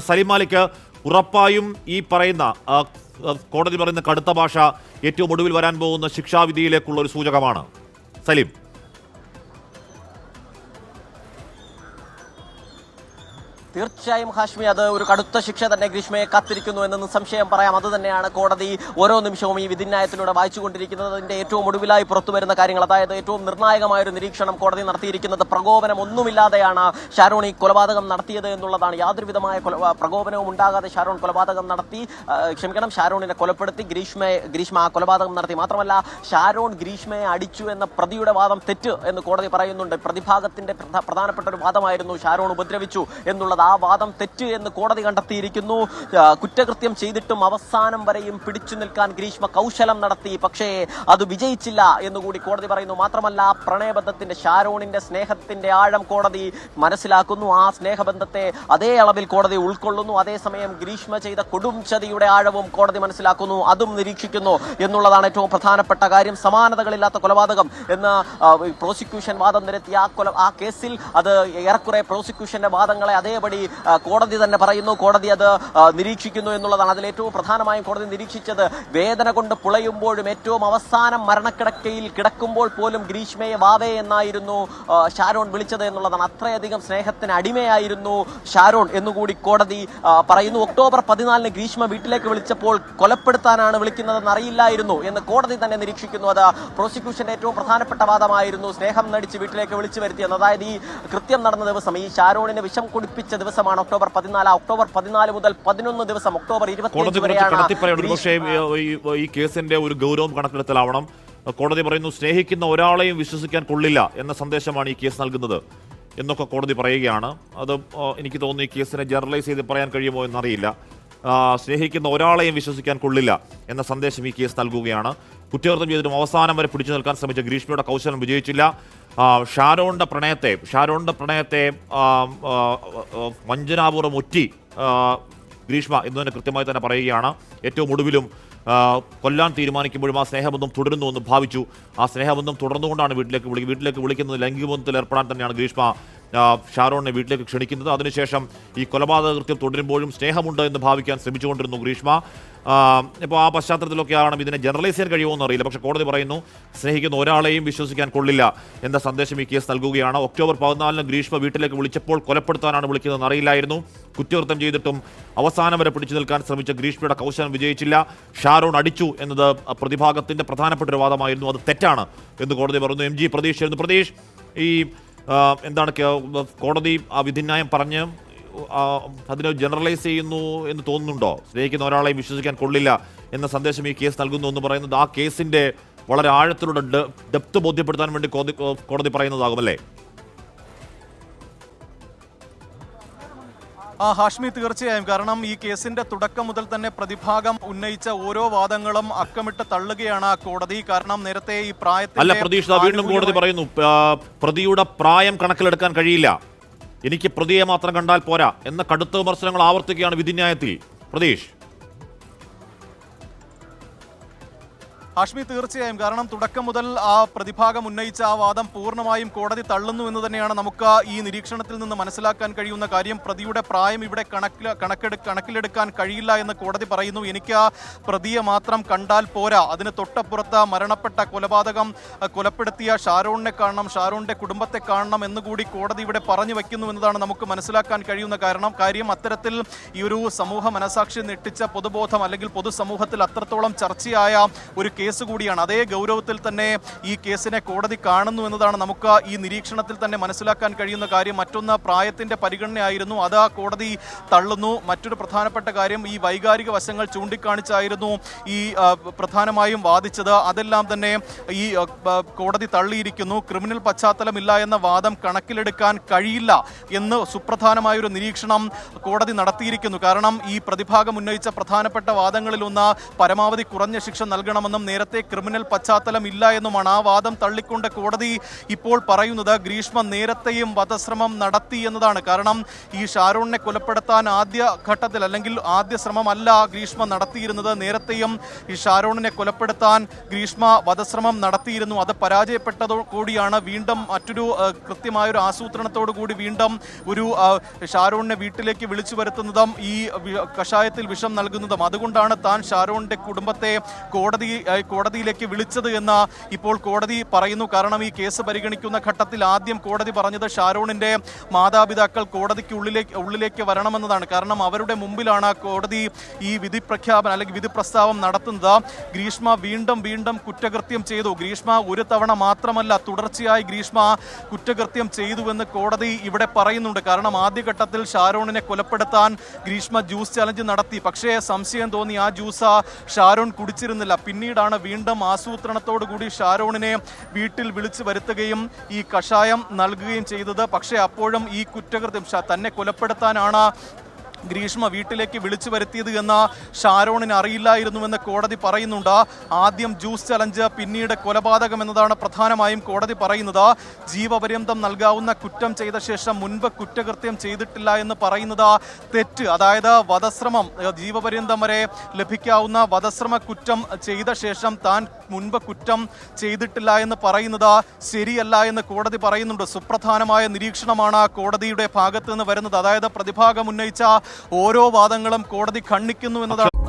സലിമാലിക്ക് ഉറപ്പായും ഈ പറയുന്ന കോടതി പറയുന്ന കടുത്ത ഭാഷ ഏറ്റവും ഒടുവിൽ വരാൻ പോകുന്ന ശിക്ഷാവിധിയിലേക്കുള്ള ഒരു സൂചകമാണ്. സലീം, തീർച്ചയായും ഹാഷ്മി, അത് ഒരു കടുത്ത ശിക്ഷ തന്നെ ഗ്രീഷ്മയെ കാത്തിരിക്കുന്നു എന്ന് നിസ്സംശയം പറയാം. അത് തന്നെയാണ് കോടതി ഓരോ നിമിഷവും ഈ വിധിന്യായത്തിലൂടെ വായിച്ചുകൊണ്ടിരിക്കുന്നതിന്റെ ഏറ്റവും ഒടുവിലായി പുറത്തുവരുന്ന കാര്യങ്ങൾ. അതായത് ഏറ്റവും നിർണായകമായൊരു നിരീക്ഷണം കോടതി നടത്തിയിരിക്കുന്നത് പ്രകോപനം ഒന്നുമില്ലാതെയാണ് ഷാരോൺ ഈ കൊലപാതകം നടത്തിയത് എന്നുള്ളതാണ്. യാതൊരുവിധമായ പ്രകോപനവും ഉണ്ടാകാതെ ഷാരോൺ കൊലപാതകം നടത്തി, ഷാരോണിനെ കൊലപ്പെടുത്തി, ഗ്രീഷ്മ ആ കൊലപാതകം നടത്തി. മാത്രമല്ല, ഷാരോൺ ഗ്രീഷ്മയെ അടിച്ചു എന്ന പ്രതിയുടെ വാദം തെറ്റ് എന്ന് കോടതി പറയുന്നുണ്ട്. പ്രതിഭാഗത്തിന്റെ പ്രധാനപ്പെട്ട ഒരു വാദമായിരുന്നു ഷാരോൺ ഉപദ്രവിച്ചു എന്നുള്ളത്. ആ വാദം തെറ്റ് എന്ന് കോടതി കണ്ടെത്തിയിരിക്കുന്നു. കുറ്റകൃത്യം ചെയ്തിട്ടും അവസാനം വരെയും പിടിച്ചു നിൽക്കാൻ ഗ്രീഷ്മ കൗശലം നടത്തി, പക്ഷേ അത് വിജയിച്ചില്ല എന്നുകൂടി കോടതി പറയുന്നു. മാത്രമല്ല, പ്രണയബന്ധത്തിന്റെ ഷാരോണിന്റെ സ്നേഹത്തിന്റെ ആഴം കോടതി മനസ്സിലാക്കുന്നു. ആ സ്നേഹബന്ധത്തെ അതേ അളവിൽ കോടതി ഉൾക്കൊള്ളുന്നു. അതേസമയം ഗ്രീഷ്മ ചെയ്ത കൊടും ചതിയുടെ ആഴവും കോടതി മനസ്സിലാക്കുന്നു, അതും നിരീക്ഷിക്കുന്നു എന്നുള്ളതാണ് ഏറ്റവും പ്രധാനപ്പെട്ട കാര്യം. സമാനതകളില്ലാത്ത കൊലപാതകം എന്ന് പ്രോസിക്യൂഷൻ വാദം നിരത്തിയ ആ കേസിൽ അത് ഏറെക്കുറെ പ്രോസിക്യൂഷന്റെ വാദങ്ങളെ അതേപടി കോടതി തന്നെ പറയുന്നു. കോടതി അത് നിരീക്ഷിക്കുന്നു എന്നുള്ളതാണ്. അതിലേറ്റവും പ്രധാനമായും കോടതി നിരീക്ഷിച്ചത് വേദന കൊണ്ട് പുളയുമ്പോഴും ഏറ്റവും അവസാനം മരണക്കിടക്കയിൽ കിടക്കുമ്പോൾ പോലും ഗ്രീഷ്മയെ വാവേ എന്നായിരുന്നു ഷാരോൺ വിളിച്ചത് എന്നുള്ളതാണ്. അത്രയധികം സ്നേഹത്തിന് അടിമയായിരുന്നു ഷാരോൺ എന്നുകൂടി കോടതി പറയുന്നു. ഒക്ടോബർ 14 ഗ്രീഷ്മ വീട്ടിലേക്ക് വിളിച്ചപ്പോൾ കൊലപ്പെടുത്താനാണ് വിളിക്കുന്നതെന്ന് അറിയില്ലായിരുന്നു എന്ന് കോടതി തന്നെ നിരീക്ഷിക്കുന്നു. അത് പ്രോസിക്യൂഷന്റെ ഏറ്റവും പ്രധാനപ്പെട്ട വാദമായിരുന്നു. സ്നേഹം നടിച്ച് വീട്ടിലേക്ക് വിളിച്ചു വരുത്തിയെന്ന്. അതായത് ഈ കൃത്യം നടന്ന ദിവസം, ഈ ഷാരോണിനെ വിഷം കുടിപ്പിച്ച ദിവസമാണ് ഒക്ടോബർ 14. ഒക്ടോബർ 14 മുതൽ 11 ദിവസം, ഒക്ടോബർ 25 വരെയാണ്. പക്ഷേ ഈ കേസിന്റെ ഒരു ഗൗരവം കണക്കെടുത്തലാവണം. കോടതി പറയുന്നു, സ്നേഹിക്കുന്ന ഒരാളെയും വിശ്വസിക്കാൻ കൊള്ളില്ല എന്ന സന്ദേശമാണ് ഈ കേസ് നൽകുന്നത് എന്നൊക്കെ കോടതി പറയുകയാണ്. അത് എനിക്ക് തോന്നുന്നു ഈ കേസിനെ ജനറലൈസ് ചെയ്ത് പറയാൻ കഴിയുമോ എന്നറിയില്ല. സ്നേഹിക്കുന്ന ഒരാളെയും വിശ്വസിക്കാൻ കൊള്ളില്ല എന്ന സന്ദേശം ഈ കേസ് നൽകുകയാണ്. കുറ്റകൃത്യം ചെയ്തിട്ടും അവസാനം വരെ പിടിച്ചു നിൽക്കാൻ ശ്രമിച്ച ഗ്രീഷ്മയുടെ കൗശലം വിജയിച്ചില്ല. ഷാരോണിന്റെ പ്രണയത്തെ വഞ്ചനാപൂർവ്വം ഒറ്റി ഗ്രീഷ്മ എന്ന് തന്നെ കൃത്യമായി തന്നെ പറയുകയാണ്. ഏറ്റവും ഒടുവിലും കൊല്ലാൻ തീരുമാനിക്കുമ്പോഴും ആ സ്നേഹബന്ധം തുടരുന്നു എന്ന് ഭാവിച്ചു. ആ സ്നേഹബന്ധം തുടർന്നുകൊണ്ടാണ് വീട്ടിലേക്ക് വിളിക്കുന്നത്. ലൈംഗിക ബന്ധത്തിൽ ഏർപ്പെടാൻ തന്നെയാണ് ഗ്രീഷ്മ ഷാരോണിനെ വീട്ടിലേക്ക് ക്ഷണിക്കുന്നത്. അതിനുശേഷം ഈ കൊലപാതക കൃത്യം തുടരുമ്പോഴും സ്നേഹമുണ്ട് എന്ന് ഭാവിക്കാൻ ശ്രമിച്ചുകൊണ്ടിരുന്നു ഗ്രീഷ്മ. ഇപ്പോൾ ആ പശ്ചാത്തലത്തിലൊക്കെ ആവണം ഇതിനെ ജനറലൈസ് ചെയ്യാൻ കഴിയുമോ എന്നറിയില്ല. പക്ഷേ കോടതി പറയുന്നു, സ്നേഹിക്കുന്ന ഒരാളെയും വിശ്വസിക്കാൻ കൊള്ളില്ല എന്ന സന്ദേശം ഈ കേസ് നൽകുകയാണ്. ഒക്ടോബർ 14 ഗ്രീഷ്മ വീട്ടിലേക്ക് വിളിച്ചപ്പോൾ കൊലപ്പെടുത്താനാണ് വിളിക്കുന്നതെന്ന് അറിയില്ലായിരുന്നു. കുറ്റകൃത്യം ചെയ്തിട്ടും അവസാനം വരെ പിടിച്ചു നിൽക്കാൻ ശ്രമിച്ച ഗ്രീഷ്മയുടെ കൗശലം വിജയിച്ചില്ല. ഷാരോൺ അടിച്ചു എന്നത് പ്രതിഭാഗത്തിന്റെ പ്രധാനപ്പെട്ട ഒരു വാദമായിരുന്നു. അത് തെറ്റാണ് എന്ന് കോടതി പറഞ്ഞു. MG പ്രതീഷ്, ഈ എന്താണ് കോടതി ആ വിധിന്യായം പറഞ്ഞ് അതിനെ ജനറലൈസ് ചെയ്യുന്നു എന്ന് തോന്നുന്നുണ്ടോ? സ്നേഹിക്കുന്ന ഒരാളെ വിശ്വസിക്കാൻ കൊള്ളില്ല എന്ന സന്ദേശം ഈ കേസ് നൽകുന്നു എന്ന് പറയുന്നത് ആ കേസിന്റെ വളരെ ആഴത്തിലുള്ള ഡെപ്ത് ബോധ്യപ്പെടുത്താൻ വേണ്ടി കോടതി പറയുന്നതാകുമല്ലേ? ഹാഷ്മി, തീർച്ചയായും. കാരണം ഈ കേസിന്റെ തുടക്കം മുതൽ തന്നെ പ്രതിഭാഗം ഉന്നയിച്ച ഓരോ വാദങ്ങളും അക്കമിട്ട് തള്ളുകയാണ് കോടതി. കാരണം നേരത്തെ ഈ പ്രായത്തിൽ വീണ്ടും കോടതി പറയുന്നു, പ്രതിയുടെ പ്രായം കണക്കിലെടുക്കാൻ കഴിയില്ല, എനിക്ക് പ്രതിയെ മാത്രം കണ്ടാൽ പോരാ എന്ന കടുത്ത വിമർശനങ്ങൾ ആവർത്തിക്കുകയാണ് വിധിന്യായത്തിൽ. പ്രതീഷ്, ഹാഷ്മി, തീർച്ചയായും. കാരണം തുടക്കം മുതൽ ആ പ്രതിഭാഗം ഉന്നയിച്ച ആ വാദം പൂർണ്ണമായും കോടതി തള്ളുന്നു എന്ന് തന്നെയാണ് നമുക്ക് ഈ നിരീക്ഷണത്തിൽ നിന്ന് മനസ്സിലാക്കാൻ കഴിയുന്ന കാര്യം. പ്രതിയുടെ പ്രായം ഇവിടെ കണക്കിലെടുക്കാൻ കഴിയില്ല എന്ന് കോടതി പറയുന്നു. എനിക്ക് ആ പ്രതിയെ മാത്രം കണ്ടാൽ പോരാ, അതിന് തൊട്ടപ്പുറത്ത് മരണപ്പെട്ട കൊലപ്പെടുത്തിയ ഷാരോണിനെ കാണണം, ഷാരോണിന്റെ കുടുംബത്തെ കാണണം എന്നുകൂടി കോടതി ഇവിടെ പറഞ്ഞു വയ്ക്കുന്നു എന്നതാണ് നമുക്ക് മനസ്സിലാക്കാൻ കഴിയുന്ന കാര്യം. അത്തരത്തിൽ ഈ ഒരു സമൂഹ മനസാക്ഷി നെട്ടിച്ച പൊതുബോധം അല്ലെങ്കിൽ പൊതുസമൂഹത്തിൽ അത്രത്തോളം ചർച്ചയായ ഒരു കേസ് കൂടിയാണ്. അതേ ഗൗരവത്തിൽ തന്നെ ഈ കേസിനെ കോടതി കാണുന്നു എന്നതാണ് നമുക്ക് ഈ നിരീക്ഷണത്തിൽ തന്നെ മനസ്സിലാക്കാൻ കഴിയുന്ന കാര്യം. മറ്റൊന്ന് പ്രായത്തിന്റെ പരിഗണനയായിരുന്നു, അത് കോടതി തള്ളുന്നു. മറ്റൊരു പ്രധാനപ്പെട്ട കാര്യം, ഈ വൈകാരിക വശങ്ങൾ ചൂണ്ടിക്കാണിച്ചായിരുന്നു ഈ പ്രധാനമായും വാദിച്ചത്. അതെല്ലാം തന്നെ ഈ കോടതി തള്ളിയിരിക്കുന്നു. ക്രിമിനൽ പശ്ചാത്തലമില്ല എന്ന വാദം കണക്കിലെടുക്കാൻ കഴിയില്ല എന്ന് സുപ്രധാനമായൊരു നിരീക്ഷണം കോടതി നടത്തിയിരിക്കുന്നു. കാരണം ഈ പ്രതിഭാഗം ഉന്നയിച്ച പ്രധാനപ്പെട്ട വാദങ്ങളിലൊന്ന് പരമാവധി കുറഞ്ഞ ശിക്ഷ നൽകണമെന്നും നേരത്തെ ക്രിമിനൽ പശ്ചാത്തലം ഇല്ല എന്നുമാണ്. ആ വാദം തള്ളിക്കൊണ്ട് കോടതി ഇപ്പോൾ പറയുന്നത് ഗ്രീഷ്മ നേരത്തെയും വധശ്രമം നടത്തി എന്നതാണ്. കാരണം ഈ ഷാരോണിനെ കൊലപ്പെടുത്താൻ ആദ്യ ഘട്ടത്തിൽ അല്ലെങ്കിൽ ആദ്യ ശ്രമമല്ല ഗ്രീഷ്മ നടത്തിയിരുന്നത്. നേരത്തെയും ഈ ഷാരോണിനെ കൊലപ്പെടുത്താൻ ഗ്രീഷ്മ വധശ്രമം നടത്തിയിരുന്നു. അത് പരാജയപ്പെട്ടതോ കൂടിയാണ് വീണ്ടും മറ്റൊരു കൃത്യമായൊരു ആസൂത്രണത്തോടു കൂടി വീണ്ടും ഒരു ഷാരോണിനെ വീട്ടിലേക്ക് വിളിച്ചു വരുത്തുന്നതും ഈ കഷായത്തിൽ വിഷം നൽകുന്നതും. അതുകൊണ്ടാണ് താൻ ഷാരോണിന്റെ കുടുംബത്തെ കോടതിയിലേക്ക് വിളിച്ചത് എന്ന് ഇപ്പോൾ കോടതി പറയുന്നു. കാരണം ഈ കേസ് പരിഗണിക്കുന്ന ഘട്ടത്തിൽ ആദ്യം കോടതി പറഞ്ഞത് ഷാരോണിന്റെ മാതാപിതാക്കൾ കോടതിക്ക് ഉള്ളിലേക്ക് വരണമെന്നതാണ്. കാരണം അവരുടെ മുമ്പിലാണ് കോടതി ഈ വിധി പ്രഖ്യാപനം അല്ലെങ്കിൽ വിധി പ്രസ്താവം നടത്തുന്നത്. ഗ്രീഷ്മ വീണ്ടും വീണ്ടും കുറ്റകൃത്യം ചെയ്തു. ഗ്രീഷ്മ ഒരു തവണ മാത്രമല്ല, തുടർച്ചയായി ഗ്രീഷ്മ കുറ്റകൃത്യം ചെയ്തുവെന്ന് കോടതി ഇവിടെ പറയുന്നുണ്ട്. കാരണം ആദ്യഘട്ടത്തിൽ ഷാരോണിനെ കൊലപ്പെടുത്താൻ ഗ്രീഷ്മ ജ്യൂസ് ചലഞ്ച് നടത്തി. പക്ഷേ സംശയം തോന്നി ആ ജ്യൂസ് ഷാരോൺ കുടിച്ചിരുന്നില്ല. പിന്നീടാണ് വീണ്ടും ആസൂത്രണത്തോടു കൂടി ഷാരോണിനെ വീട്ടിൽ വിളിച്ചു വരുത്തുകയും ഈ കഷായം നൽകുകയും ചെയ്തത്. പക്ഷേ അപ്പോഴും ഈ കുറ്റകൃത്യം തന്നെ കൊലപ്പെടുത്താനാണ് ഗ്രീഷ്മ വീട്ടിലേക്ക് വിളിച്ചു വരുത്തിയത് എന്ന് ഷാരോണിന് അറിയില്ലായിരുന്നുവെന്ന് കോടതി പറയുന്നുണ്ട്. ആദ്യം ജ്യൂസ് ചലഞ്ച്, പിന്നീട് കൊലപാതകം എന്നതാണ് പ്രധാനമായും കോടതി പറയുന്നത്. ജീവപര്യന്തം നൽകാവുന്ന കുറ്റം ചെയ്ത ശേഷം മുൻപ് കുറ്റകൃത്യം ചെയ്തിട്ടില്ല എന്ന് പറയുന്നത് തെറ്റ്. അതായത് വധശ്രമം, ജീവപര്യന്തം വരെ ലഭിക്കാവുന്ന വധശ്രമ കുറ്റം ചെയ്ത ശേഷം താൻ മുൻപ് കുറ്റം ചെയ്തിട്ടില്ല എന്ന് പറയുന്നത് ശരിയല്ല എന്ന് കോടതി പറയുന്നുണ്ട്. സുപ്രധാനമായ നിരീക്ഷണമാണ് കോടതിയുടെ ഭാഗത്ത് നിന്ന് വരുന്നത്. അതായത് പ്രതിഭാഗം ഉന്നയിച്ച ഓരോ വാദങ്ങളും കോടതി ഖണ്ഡിക്കുന്നു എന്നതാണ്.